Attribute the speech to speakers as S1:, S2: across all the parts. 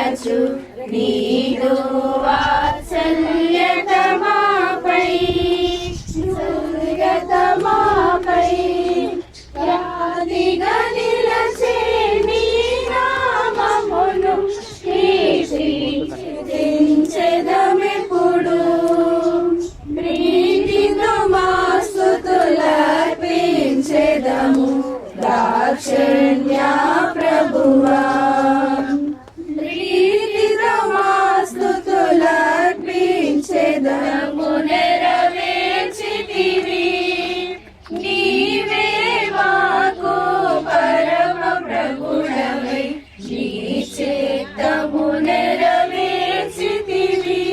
S1: రక్షింపజేయచు నీదు వాత్సల్యత మాపై సూర్యత మాపై యాదిగా నిలచే నీ నామమును కీర్తించెదమెప్పుడు ప్రీతితో మా స్తుతులర్పించెదము దాక్షిణ్య ప్రభువా ప్రీతితో మా స్తుతులర్పించెదము నెరవేర్చితివి నీవే మాకు పరమ ప్రభుడవై నీ చిత్తము నెరవేర్చితివి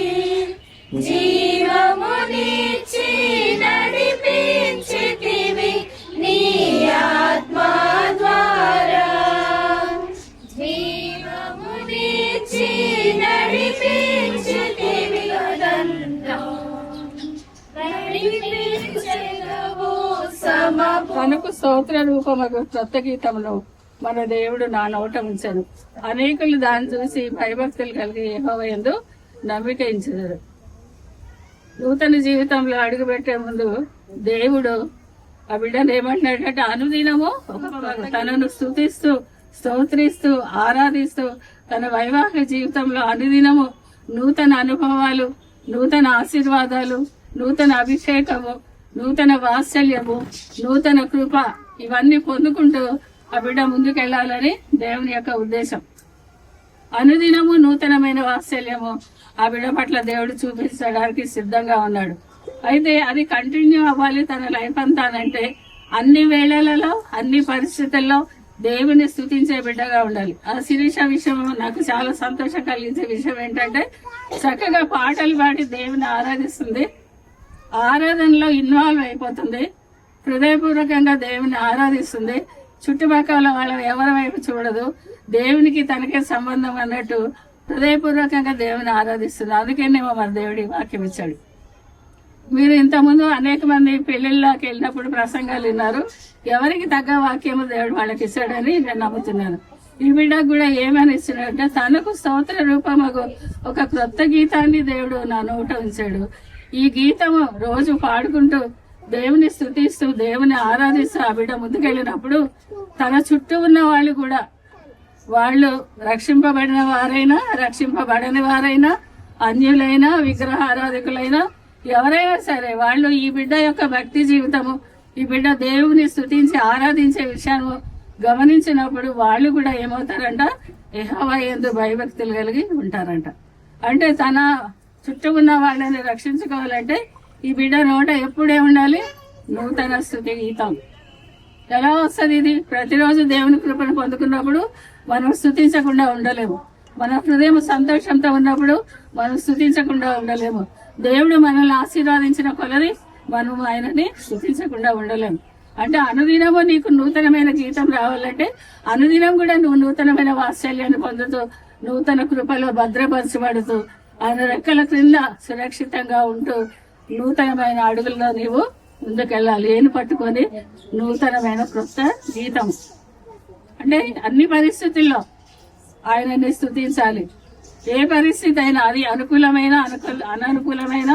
S1: జీవమునిచ్చి నడిపించితివి నీ ఆత్మ ద్వారా జీవమునిచ్చి నడిపించితివి
S2: తనకు స్తోత్ర రూపమగు క్రొత్త గీతంలో మన దేవుడు నా నోట ఉంచెను. అనేకులు దాన్ని చూసి భయభక్తులు కలిగి యెహోవా యందు నమ్మిక ఉంచెదరు. నూతన జీవితంలో అడుగుపెట్టే ముందు దేవుడు ఆ బిడ్డను ఏమంటున్నాడంటే అనుదినము తనను స్తుతిస్తూ స్తోత్రిస్తూ ఆరాధిస్తూ తన వైవాహిక జీవితంలో అనుదినము నూతన అనుభవాలు, నూతన ఆశీర్వాదాలు, నూతన అభిషేకము, నూతన వాత్సల్యము, నూతన కృప ఇవన్నీ పొందుకుంటూ ఆ బిడ్డ ముందుకెళ్లాలని దేవుని యొక్క ఉద్దేశం. అనుదినము నూతనమైన వాత్సల్యము ఆ బిడ్డ పట్ల దేవుడు చూపించడానికి సిద్ధంగా ఉన్నాడు. అయితే అది కంటిన్యూ అవ్వాలి తన లైఫ్ అంతానంటే అన్ని వేళలలో అన్ని పరిస్థితుల్లో దేవుని స్తుతించే బిడ్డగా ఉండాలి. ఆ శిరీష విషయం నాకు చాలా సంతోషం కలిగించే విషయం ఏంటంటే చక్కగా పాటలు పాడి దేవుని ఆరాధిస్తుంది, ఆరాధనలో ఇన్వాల్వ్ అయిపోతుంది, హృదయపూర్వకంగా దేవుని ఆరాధిస్తుంది, చుట్టుపక్కల వాళ్ళ ఎవరి వైపు చూడదు, దేవునికి తనకే సంబంధం అన్నట్టు హృదయపూర్వకంగా దేవుని ఆరాధిస్తుంది. అందుకేనేమో మరి దేవుడి వాక్యం ఇచ్చాడు. మీరు ఇంతకుముందు అనేక మంది పెళ్లిళ్ళకి వెళ్ళినప్పుడు ప్రసంగాలు విన్నారు. ఎవరికి తగ్గ వాక్యము దేవుడు వాళ్ళకి ఇచ్చాడని నేను నమ్ముతున్నాను. ఈ బిడ్డకు కూడా ఏమని ఇచ్చినట్టే తనకు స్తోత్ర రూపమగు ఒక క్రొత్త గీతాన్ని దేవుడు నా నోట ఉంచాడు. ఈ గీతము రోజు పాడుకుంటూ దేవుని స్తుతిస్తూ దేవుని ఆరాధిస్తూ ఆ బిడ్డ ముందుకెళ్ళినప్పుడు తన చుట్టూ ఉన్న వాళ్ళు కూడా, వాళ్ళు రక్షింపబడిన వారైనా రక్షింపబడని వారైనా అన్యులైనా విగ్రహారాధికులైనా ఎవరైనా సరే వాళ్ళు ఈ బిడ్డ యొక్క భక్తి జీవితము, ఈ బిడ్డ దేవుని స్తుతించి ఆరాధించే విషయాన్ని గమనించినప్పుడు వాళ్ళు కూడా ఏమవుతారంట, యెహోవా యందు భయభక్తులు కలిగి ఉంటారంట. అంటే తన చుట్టూ ఉన్న వాళ్ళని రక్షించుకోవాలంటే ఈ బిడ్డ నోట ఎప్పుడే ఉండాలి నూతన స్తుతి గీతం. ఎలా వస్తుంది ఇది? ప్రతిరోజు దేవుని కృపను పొందుకున్నప్పుడు మనం స్తుతించకుండా ఉండలేము. మన హృదయం సంతోషంతో ఉన్నప్పుడు మనం స్తుతించకుండా ఉండలేము. దేవుడు మనల్ని ఆశీర్వాదించిన కొలది మనం ఆయనని స్తుతించకుండా ఉండలేము. అంటే అనుదినము నీకు నూతనమైన గీతం రావాలంటే అనుదినం కూడా నువ్వు నూతనమైన వాత్సల్యాన్ని పొందుతూ నూతన కృపలో భద్రపరచబడుతూ ఆయన రెక్కల క్రింద సురక్షితంగా ఉంటూ నూతనమైన అడుగుల్లో నీవు ముందుకెళ్ళాలి. ఏను పట్టుకొని నూతనమైన క్రొత్త గీతం అంటే అన్ని పరిస్థితుల్లో ఆయనని స్తుతించాలి. ఏ పరిస్థితి అయినా, అది అనుకూలమైన అననుకూలమైన,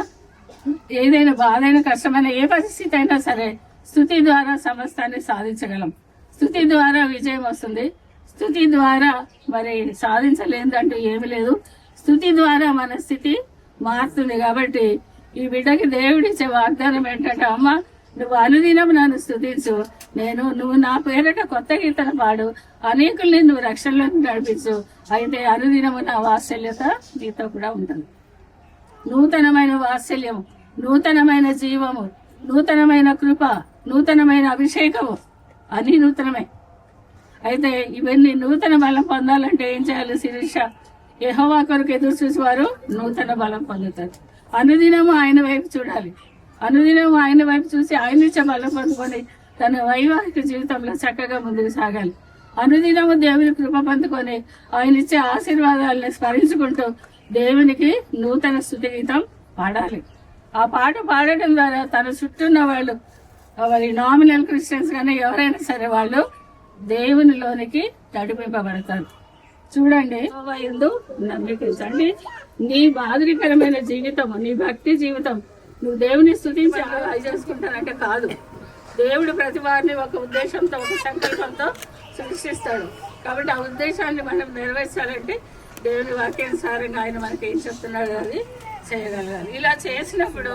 S2: ఏదైనా బాధైన కష్టమైన ఏ పరిస్థితి అయినా సరే స్తుతి ద్వారా సమస్తాన్ని సాధించగలం. స్తుతి ద్వారా విజయం వస్తుంది. స్తుతి ద్వారా మరి సాధించలేదంటూ ఏమి లేదు. స్తుతి ద్వారా మన స్థితి మారుతుంది. కాబట్టి ఈ బిడ్డకి దేవుడిచ్చే వాగ్దానం ఏంటంటే, అమ్మ నువ్వు అనుదినం నన్ను స్తుతించు, నువ్వు నా పేరట కొత్త కీర్తన పాడు, అనేకుల్ని నువ్వు రక్షణలోకి నడిపించు, అయితే అనుదినము నా వాత్సల్యత నీతో కూడా ఉంటుంది. నూతనమైన వాత్సల్యము, నూతనమైన జీవము, నూతనమైన కృప, నూతనమైన అభిషేకము అన్ని నూతనమే. అయితే ఇవన్నీ నూతన బలం పొందాలంటే ఏం చేయాలి శిరీష? యెహోవా కొరకు ఎదురు చూసి వారు నూతన బలం పొందుతారు. అనుదినము ఆయన వైపు చూడాలి. అనుదినము ఆయన వైపు చూసి ఆయన ఇచ్చే బలం పొందుకొని తన వైవాహిక జీవితంలో చక్కగా ముందుకు సాగాలి. అనుదినము దేవుని కృప పొందుకొని ఆయన ఇచ్చే ఆశీర్వాదాలను స్మరించుకుంటూ దేవునికి నూతన స్తుతి గీతం పాడాలి. ఆ పాట పాడటం ద్వారా తన చుట్టూ ఉన్న వాళ్ళు, మరి నామినల్ క్రిస్టియన్స్ కానీ ఎవరైనా సరే వాళ్ళు దేవునిలోనికి నడిపింపబడతారు. చూడండి, యెహోవా యందు నమ్మకించండి. నీ మాదిరికరమైన జీవితం, నీ భక్తి జీవితం, నువ్వు దేవుని స్తుతించి అలా చేసుకుంటానంటే కాదు. దేవుడు ప్రతి వారిని ఒక ఉద్దేశంతో, ఒక సంకల్పంతో సృష్టిస్తాడు. కాబట్టి ఆ ఉద్దేశాన్ని మనం నెరవేర్చాలంటే దేవుని వాక్యానుసారంగా ఆయన మనకి ఏం చెప్తున్నాడు అది చేయగలగాలి. ఇలా చేసినప్పుడు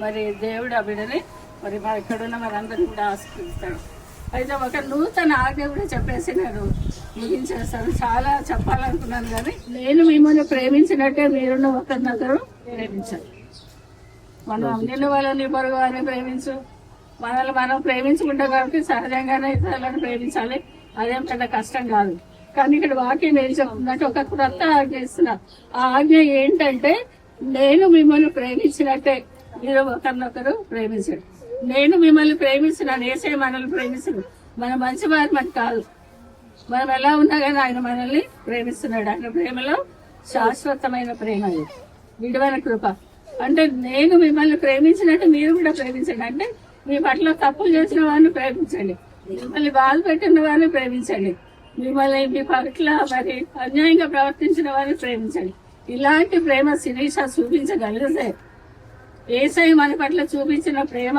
S2: మరి దేవుడు ఆ బిడ్డని మరి ఇక్కడున్న మనందరినీ కూడా ఆశీర్వదిస్తాడు. అయితే ఒక నూతన ఆజ్ఞ కూడా చెప్పేసి నేను ముగించేస్తాను. చాలా చెప్పాలనుకున్నాను కానీ, నేను మిమ్మల్ని ప్రేమించినట్టే మీరున్న ఒకరినొకరు ప్రేమించాలి. మనం నిన్ను వాళ్ళని పొరుగు వారిని ప్రేమించు. మనల్ని మనం ప్రేమించుకుంటాం కాబట్టి సహజంగానే ఇతరులను ప్రేమించాలి. అదేం పెద్ద కష్టం కాదు. కానీ ఇక్కడ వాక్యం ఏం చెప్తుందంటే ఒక క్రొత్త ఆజ్ఞ ఇస్తున్నా. ఆ ఆజ్ఞ ఏంటంటే, నేను మిమ్మల్ని ప్రేమించినట్టే మీరు ఒకరినొకరు ప్రేమించండి. నేను మిమ్మల్ని ప్రేమిస్తున్నాను, యేసయ్య మనల్ని ప్రేమిస్తున్నాడు. మన మంచి వారి మనకు కాదు, మనం ఎలా ఉన్నా కానీ ఆయన మనల్ని ప్రేమిస్తున్నాడు. ఆయన ప్రేమలో శాశ్వతమైన ప్రేమ, విడువైన కృప. అంటే నేను మిమ్మల్ని ప్రేమించినట్టు మీరు కూడా ప్రేమించండి. అంటే మీ పట్ల తప్పులు చేసిన వారిని ప్రేమించండి, మిమ్మల్ని బాధ పెట్టిన వారిని ప్రేమించండి, మిమ్మల్ని మీ పట్ల మరి అన్యాయంగా ప్రవర్తించిన వారిని ప్రేమించండి. ఇలాంటి ప్రేమ శిరీష చూపించగలిగితే, యేసయ్య మన పట్ల చూపించిన ప్రేమ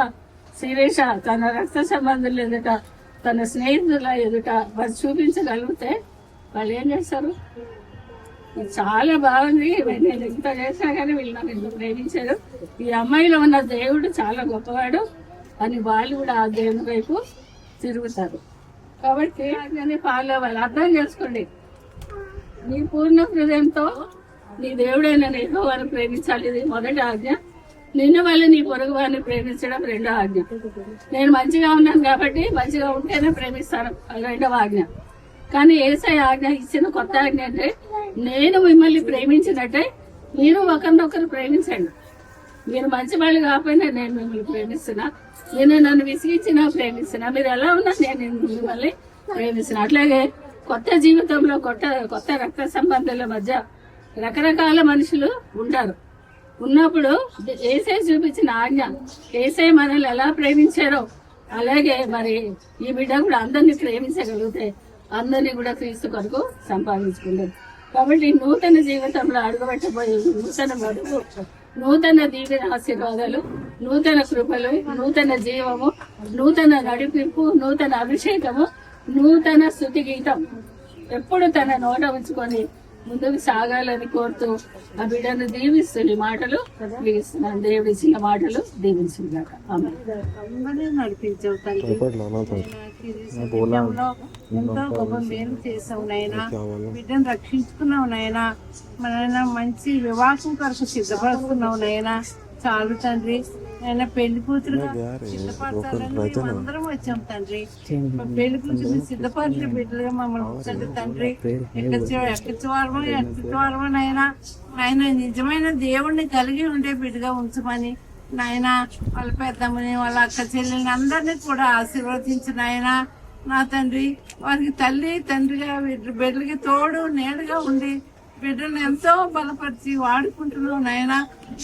S2: శిరీష తన రక్త సంబంధుల ఎదుట, తన స్నేహితుల ఎదుట వారు చూపించగలిగితే వాళ్ళు ఏం చేస్తారు? చాలా బాగుంది, నేను ఇంత చేసినా కానీ వీళ్ళు నాకు ఎందుకు ప్రేమించారు, ఈ అమ్మాయిలో ఉన్న దేవుడు చాలా గొప్పవాడు అని వాళ్ళు కూడా ఆ దేవుని వైపు తిరుగుతారు. కాబట్టి ఆజ్ఞని ఫాలో అవ్వాలి. అర్థం చేసుకోండి, నీ పూర్ణ హృదయంతో నీ దేవుడైన యెహోవాను ప్రేమించాలి, ఇది మొదటి ఆజ్ఞ. నిన్ను వల్ల నీ పొరుగు వారిని ప్రేమించడం రెండో ఆజ్ఞ. నేను మంచిగా ఉన్నాను కాబట్టి మంచిగా ఉంటేనే ప్రేమిస్తాను, అది రెండవ ఆజ్ఞ. కానీ యేసయ్య ఆజ్ఞ ఇచ్చిన కొత్త ఆజ్ఞ అంటే, నేను మిమ్మల్ని ప్రేమించినట్టే మీరు ఒకరినొకరు ప్రేమించండి. మీరు మంచి వాళ్ళు కాకపోయినా నేను మిమ్మల్ని ప్రేమిస్తున్నా, నేను నన్ను విసిగించినా ప్రేమిస్తున్నా, మీరు ఎలా ఉన్నా నేను మిమ్మల్ని ప్రేమిస్తున్నా. అట్లాగే కొత్త జీవితంలో కొత్త రక్త సంబంధాల మధ్య రకరకాల మనుషులు ఉంటారు. ఉన్నప్పుడు యేసయ్య చూపించిన ఆజ్ఞ, యేసయ్య మనల్ని ఎలా ప్రేమించారో అలాగే మరి ఈ బిడ్డ కూడా అందరినీ ప్రేమించగలిగితే అందరినీ కూడా క్రీస్తు కొరకు సంపాదించుకుంటారు. కాబట్టి నూతన జీవితంలో అడుగుపెట్టబోయే నూతన మడుగు, నూతన దీవెన ఆశీర్వాదాలు, నూతన కృపలు, నూతన జీవము, నూతన నడిపింపు, నూతన అభిషేకము, నూతన స్తుతి గీతం ఎప్పుడు తన నోట ఉంచుకొని ముందుకు సాగాలని కోరుతూ ఆ బిడ్డను దీవిస్తుంది మాటలు దీవిస్తున్నాను. దేవుడి ఇచ్చిన మాటలు దీవించుగాక.
S3: నడిపించావు తండ్రి, ఎంతో గొప్ప మేలు చేసావు నాయనా, బిడ్డను రక్షించుకున్నావు నాయనా, మన మంచి వివాహం కొరకు సిద్ధపడుతున్నావు నాయనా. చాలు తండ్రి, ఆయన పెళ్లి కూతురుగా సిద్ధపడతారని మేము అందరం వచ్చాం తండ్రి. పెళ్లి కూతురు సిద్ధపరిచిన బిడ్డలుగా మమ్మల్ని ఉంచండి తండ్రి. ఎక్కడివారమో నాయన, ఆయన నిజమైన దేవుణ్ణి కలిగి ఉండే బిడ్డగా ఉంచమని నాయన, వాళ్ళ పెద్దమ్మని వాళ్ళ అక్క చెల్లెల్ని అందరినీ కూడా ఆశీర్వదించిన ఆయన నా తండ్రి. వారికి తల్లి తండ్రిగా బిడ్డలకి తోడు నీడగా ఉండి బిడ్డను ఎంతో బలపరిచి వాడుకుంటున్నావు నాయన.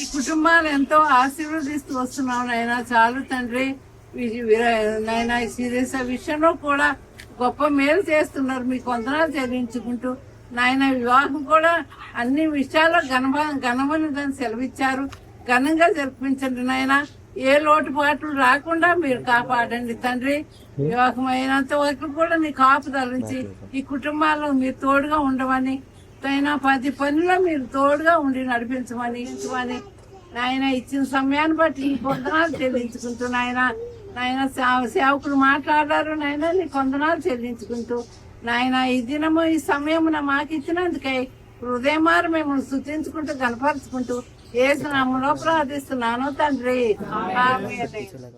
S3: ఈ కుటుంబాలు ఎంతో ఆశీర్వదిస్తూ వస్తున్నావు నాయన. చాలు తండ్రి నాయన, ఈ సీరియస్ విషయంలో కూడా గొప్ప మేలు చేస్తున్నారు, మీకు వందనాలు చెల్లించుకుంటూ నాయన. వివాహం కూడా అన్ని విషయాల్లో ఘనమని దాన్ని సెలవిచ్చారు, ఘనంగా జరిపించండి నాయన. ఏ లోటుపాట్లు రాకుండా మీరు కాపాడండి తండ్రి. వివాహం అయినంత వరకు కూడా నీ కాపుదలించి ఈ కుటుంబాల్లో మీరు తోడుగా ఉండమని, అయినా 10 పనుల్లో మీరు తోడుగా ఉండి నడిపించమని నాయన, ఇచ్చిన సమయాన్ని బట్టి నీ వందనాలు చెల్లించుకుంటూ నాయన సేవకులు మాట్లాడారు నాయన, నీ వందనాలు చెల్లించుకుంటూ నాయన, ఈ దినము ఈ సమయమున మాకు ఇచ్చినందుకై హృదయమారు మేము స్తుతించుకుంటూ కనపరుచుకుంటూ యేసు నామములో ప్రార్థిస్తున్నాను తండ్రి. ఆమేన్.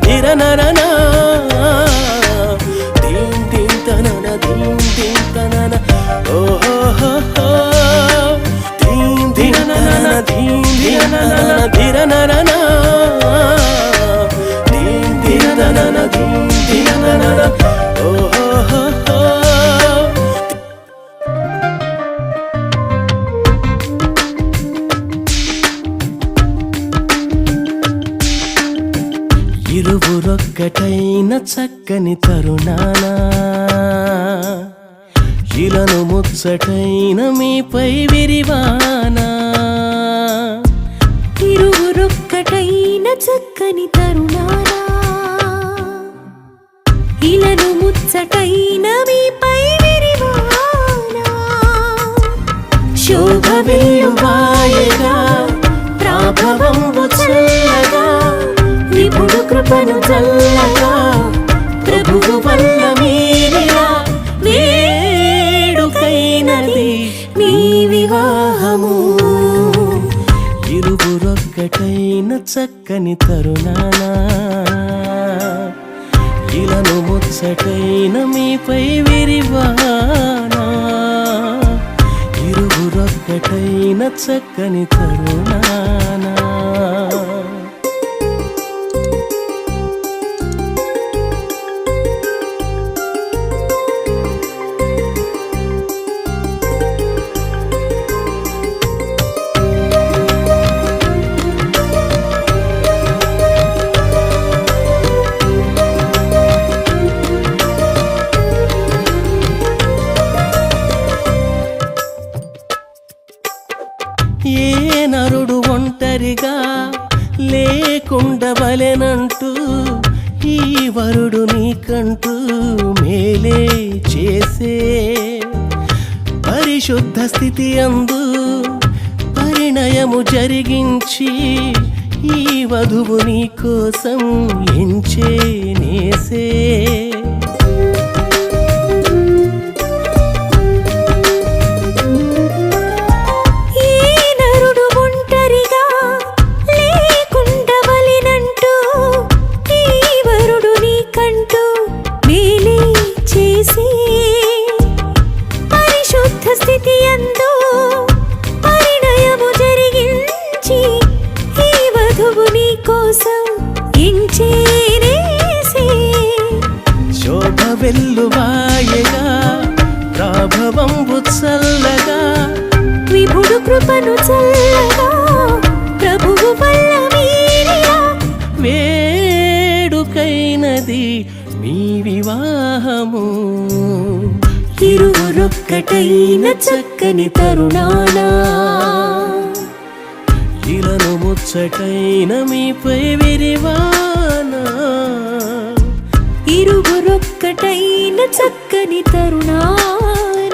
S4: ధిర నరన దీం దీం తనన దీం దీం తనన ఓహో దీం ధిర నరన దీం దీం తనన ధిర నరన దీం దీం తనన దీం దీం తనన ఓహో ఇరువురొక్కటైన చక్కని తరుణాన ఇలను ముచ్చటైన మీపై విరివానా
S1: ఇరువురొక్కటైన చక్కని తరుణాన ఇలను ముచ్చటైన మీపై విరివానా
S4: శోభ వెల్లువాయగా ప్రాభవంబు చల్లగా విపుడు కృపను చల్లగా ప్రభువు వల్ల మీరిలా వేడుకైనది మీ వివాహము ఇరువురొక్కటైన చక్కని తరుణాన ఇలను ముచ్చటైన మీపై విరివానా ఇరువురొక్కటైన చక్కని తరుణాన ఏ నరుడు ఒంటరిగా లేకుండవలెనంటూ ఈ వరుడు నీకంటూ మేలే చేసే పరిశుద్ధ స్థితి అందు పరిణయము జరిగించి ఈ వధువు నీ కోసం ఎంచే నేసే శోభ వెల్లువాయగా ప్రాభవంబు చల్లగా
S1: విపుడు కృపను చల్లగా ప్రభువు వల్ల మీరిలా
S4: వేడుకైనది మీ వివాహము
S1: ఇరువురొక్కటైన చక్కని తరుణాన
S4: ఇలను ముచ్చటైన మీపై విరివానా
S1: ఇరువురొక్కటైన చక్కని తరుణాన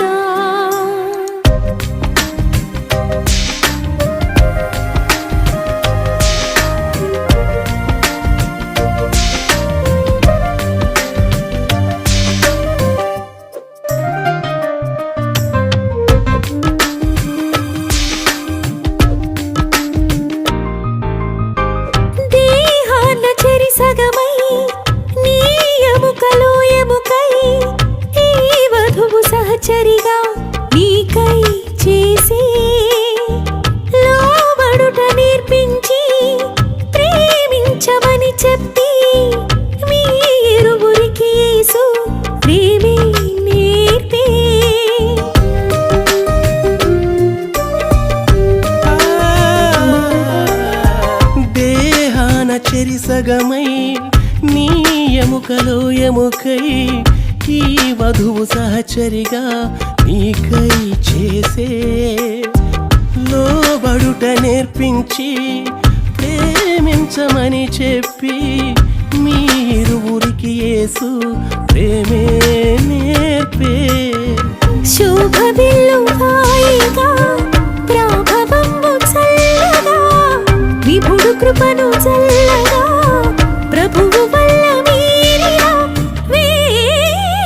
S1: దేహాన చెరి సగమై నీ ఎముకలో ఎముకై ఈ వధువు సహచరిగా నీకై చేసి లోబడుట నేర్పించి ప్రేమించమని చెప్పి మీ ఇరువురికి యేసు ప్రేమే నేర్పే
S4: దేహాన చెరి సగమై నీ ఎముకలో ఎముకై ఈ వధువు సహచరిగా నీకై చేసే లోబడుట నేర్పించి ప్రేమించమని చెప్పి మీరువురికి యేసు ప్రేమే నేర్పే
S1: శోభ వెల్లువాయగా ప్రాభవంబు చల్లగా విపుడు కృపను చల్లగా ప్రభువు వల్ల మీరిలా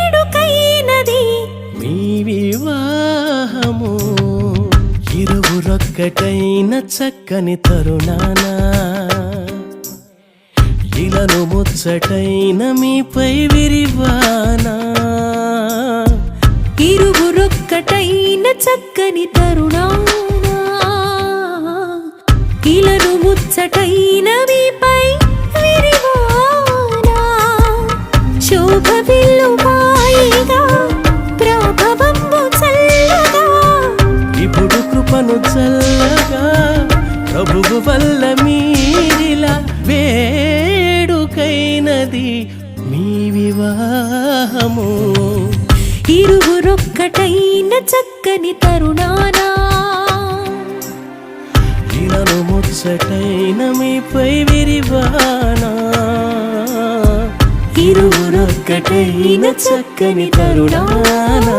S1: వేడుకైనది
S4: మీ వివాహము ఇరువురొక్కటైన చక్కని తరుణాన ఇలా ఇలను ముచ్చటైన మీపై విరివానా
S1: ఇరువురొక్కటైన చక్కని తరుణానా ఇలను ముచ్చటైన మీపై విరివానా శోభ విల్లువాయిగా ప్రభవంబు చల్లగా
S4: ఇప్పుడు కృపను చల్లగా ప్రభువు వల్ల మీరిలా వేడుకైనది మీ వివాహము
S1: ఇరువురొక్కటైన చక్కని తరుణానా
S4: ఇలను ముచ్చటైన మీపై విరివానా ఇరువురొక్కటైన చక్కని తరుణానా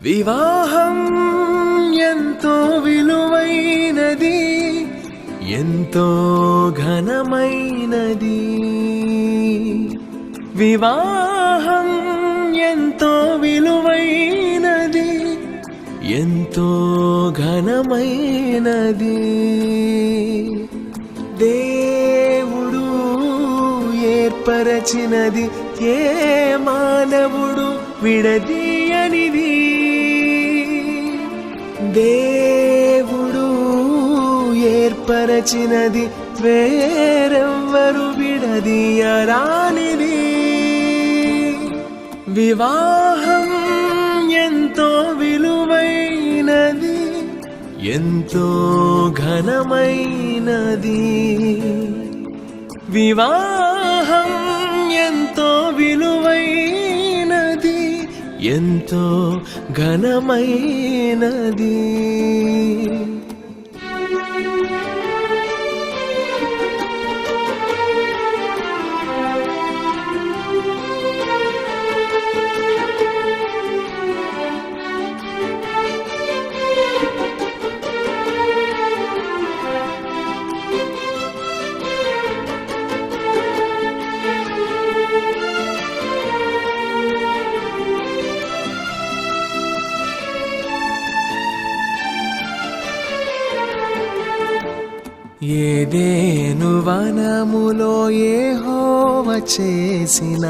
S4: వివాహం ఎంతో విలువైనది ఎంతో ఘనమైనది వివాహం ఎంతో విలువైనది ఎంతో ఘనమైనది దేవుడు ఏర్పరచినది ఏ మానవుడు విడదీయనిది దేవుడు ఏర్పరచినది వేరెవ్వరు విడదీయరానిది వివాహం ఎంతో విలువైనది ఎంతో ఘనమైనది వివాహం ఎంతో విలువైనది ఎంతో ఘనమైనది ఏదేను వనములో యెహోవ చేసిన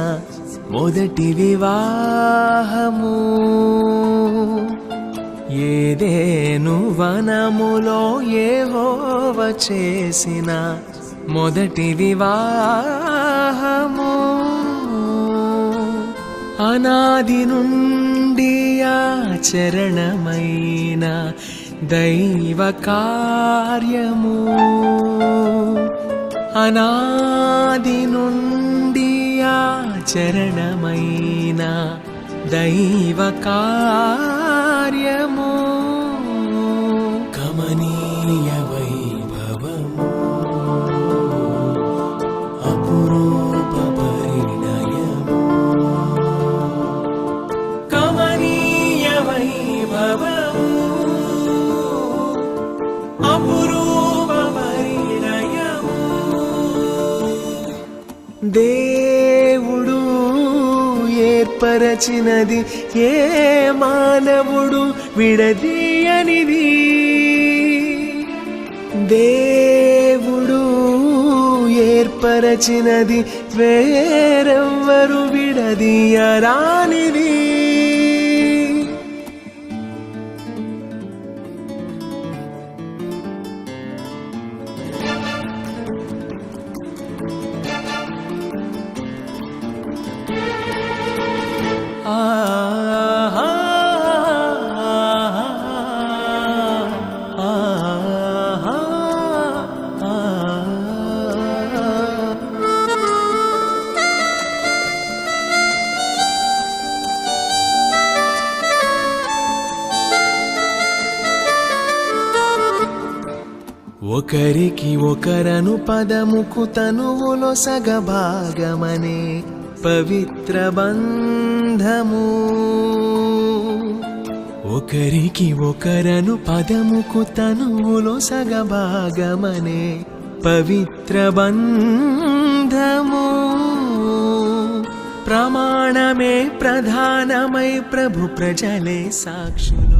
S4: మొదటి వివాహము ఏదేను వనములో యెహోవ చేసిన మొదటి వివాహము అనాది నుండి ఆచరణమైన దైవ కార్యము అనాది నుండి ఆచరణమైన దైవ కార్యము కమనీయ వైభవము అపురూప పరిణయము కమనీయ వైభవము అపురూప పరిణయము దేవుడు ఏర్పరచినది ఏ మానవుడు విడదీయనిది దేవుడు ఏర్పరచినది వేరెవ్వరు విడదీయరానిది ఒకరికి ఒకరను పదముకు తనువులో సగభాగమనే పవిత్ర బంధము. ఒకరికి ఒకరను పదముకు తనువులో సగభాగమనే పవిత్ర బంధము. ప్రమాణమే ప్రధానమై ప్రభు ప్రజలే సాక్షులు.